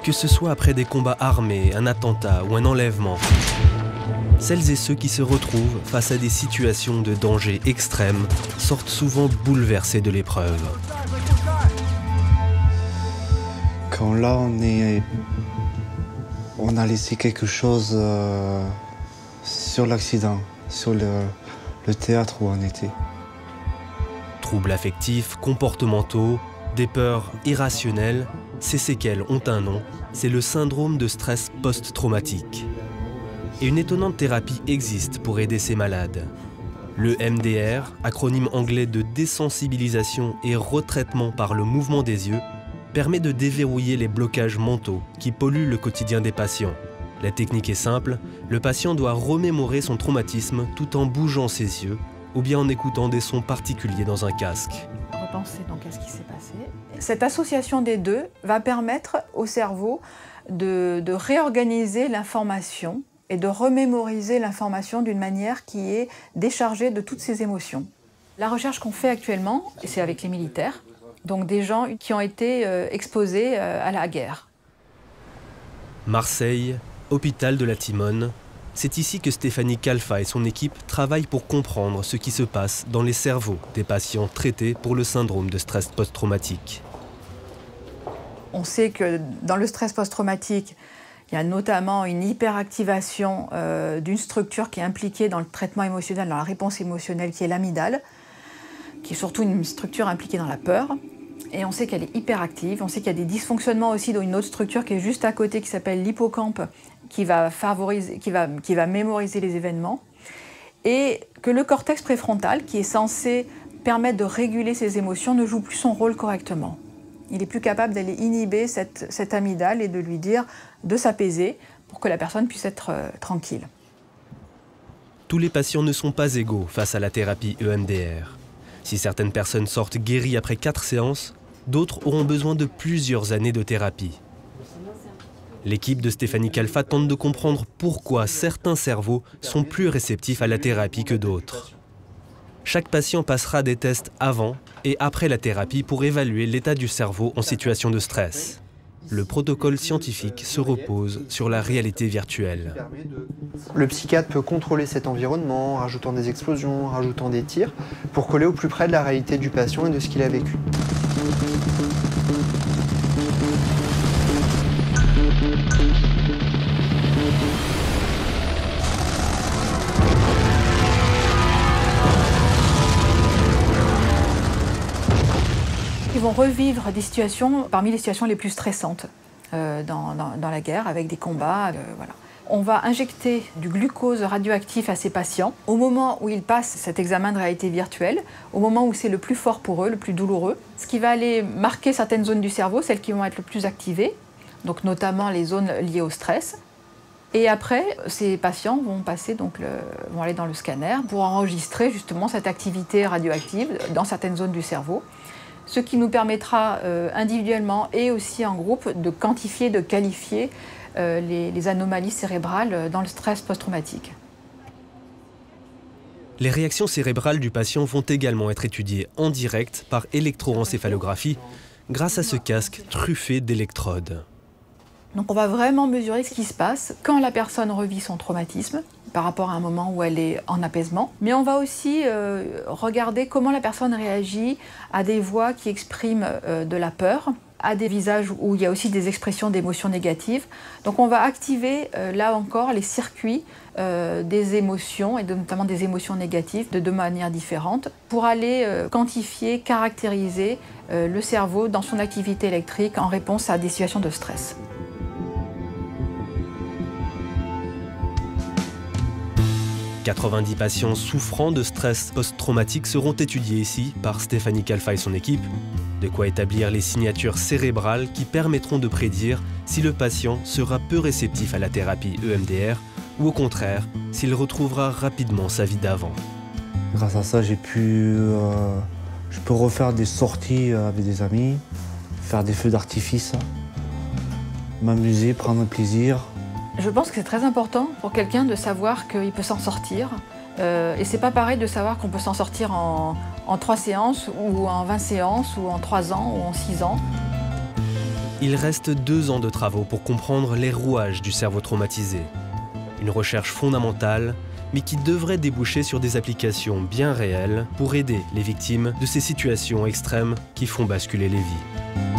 Que ce soit après des combats armés, un attentat ou un enlèvement, celles et ceux qui se retrouvent face à des situations de danger extrême sortent souvent bouleversés de l'épreuve. Quand là, on a laissé quelque chose sur l'accident, sur le théâtre où on était. Troubles affectifs, comportementaux, des peurs irrationnelles, ces séquelles ont un nom, c'est le syndrome de stress post-traumatique. Et une étonnante thérapie existe pour aider ces malades. Le MDR, acronyme anglais de désensibilisation et retraitement par le mouvement des yeux, permet de déverrouiller les blocages mentaux qui polluent le quotidien des patients. La technique est simple, le patient doit remémorer son traumatisme tout en bougeant ses yeux ou bien en écoutant des sons particuliers dans un casque. Repenser donc à ce qui s'est passé. Cette association des deux va permettre au cerveau de réorganiser l'information et de remémoriser l'information d'une manière qui est déchargée de toutes ces émotions. La recherche qu'on fait actuellement, c'est avec les militaires, donc des gens qui ont été exposés à la guerre. Marseille, hôpital de la Timone, c'est ici que Stéphanie Calfa et son équipe travaillent pour comprendre ce qui se passe dans les cerveaux des patients traités pour le syndrome de stress post-traumatique. On sait que dans le stress post-traumatique, il y a notamment une hyperactivation d'une structure qui est impliquée dans le traitement émotionnel, dans la réponse émotionnelle, qui est l'amygdale, qui est surtout une structure impliquée dans la peur. Et on sait qu'elle est hyperactive. On sait qu'il y a des dysfonctionnements aussi dans une autre structure qui est juste à côté, qui s'appelle l'hippocampe, qui va mémoriser les événements. Et que le cortex préfrontal, qui est censé permettre de réguler ses émotions, ne joue plus son rôle correctement. Il n'est plus capable d'aller inhiber cette amygdale et de lui dire de s'apaiser pour que la personne puisse être tranquille. Tous les patients ne sont pas égaux face à la thérapie EMDR. Si certaines personnes sortent guéries après 4 séances, d'autres auront besoin de plusieurs années de thérapie. L'équipe de Stéphanie Calfa tente de comprendre pourquoi certains cerveaux sont plus réceptifs à la thérapie que d'autres. Chaque patient passera des tests avant et après la thérapie pour évaluer l'état du cerveau en situation de stress. Le protocole scientifique se repose sur la réalité virtuelle. Le psychiatre peut contrôler cet environnement, rajoutant des explosions, rajoutant des tirs, pour coller au plus près de la réalité du patient et de ce qu'il a vécu. Ils vont revivre des situations parmi les situations les plus stressantes dans la guerre, avec des combats. Voilà. On va injecter du glucose radioactif à ces patients au moment où ils passent cet examen de réalité virtuelle, au moment où c'est le plus fort pour eux, le plus douloureux, ce qui va aller marquer certaines zones du cerveau, celles qui vont être le plus activées, donc notamment les zones liées au stress. Et après, ces patients vont aller dans le scanner pour enregistrer justement cette activité radioactive dans certaines zones du cerveau, ce qui nous permettra individuellement et aussi en groupe de quantifier, de qualifier les anomalies cérébrales dans le stress post-traumatique. Les réactions cérébrales du patient vont également être étudiées en direct par électroencéphalographie grâce à ce casque truffé d'électrodes. Donc on va vraiment mesurer ce qui se passe quand la personne revit son traumatisme par rapport à un moment où elle est en apaisement. Mais on va aussi regarder comment la personne réagit à des voix qui expriment de la peur, à des visages où il y a aussi des expressions d'émotions négatives. Donc on va activer là encore les circuits des émotions et notamment des émotions négatives de deux manières différentes pour aller quantifier, caractériser le cerveau dans son activité électrique en réponse à des situations de stress. « 90 patients souffrant de stress post-traumatique seront étudiés ici par Stéphanie Calfa et son équipe. De quoi établir les signatures cérébrales qui permettront de prédire si le patient sera peu réceptif à la thérapie EMDR ou au contraire, s'il retrouvera rapidement sa vie d'avant. Grâce à ça, je peux refaire des sorties avec des amis, faire des feux d'artifice, m'amuser, prendre un plaisir. Je pense que c'est très important pour quelqu'un de savoir qu'il peut s'en sortir, Et c'est pas pareil de savoir qu'on peut s'en sortir en 3 séances, ou en 20 séances, ou en 3 ans, ou en 6 ans. Il reste 2 ans de travaux pour comprendre les rouages du cerveau traumatisé. Une recherche fondamentale, mais qui devrait déboucher sur des applications bien réelles pour aider les victimes de ces situations extrêmes qui font basculer les vies.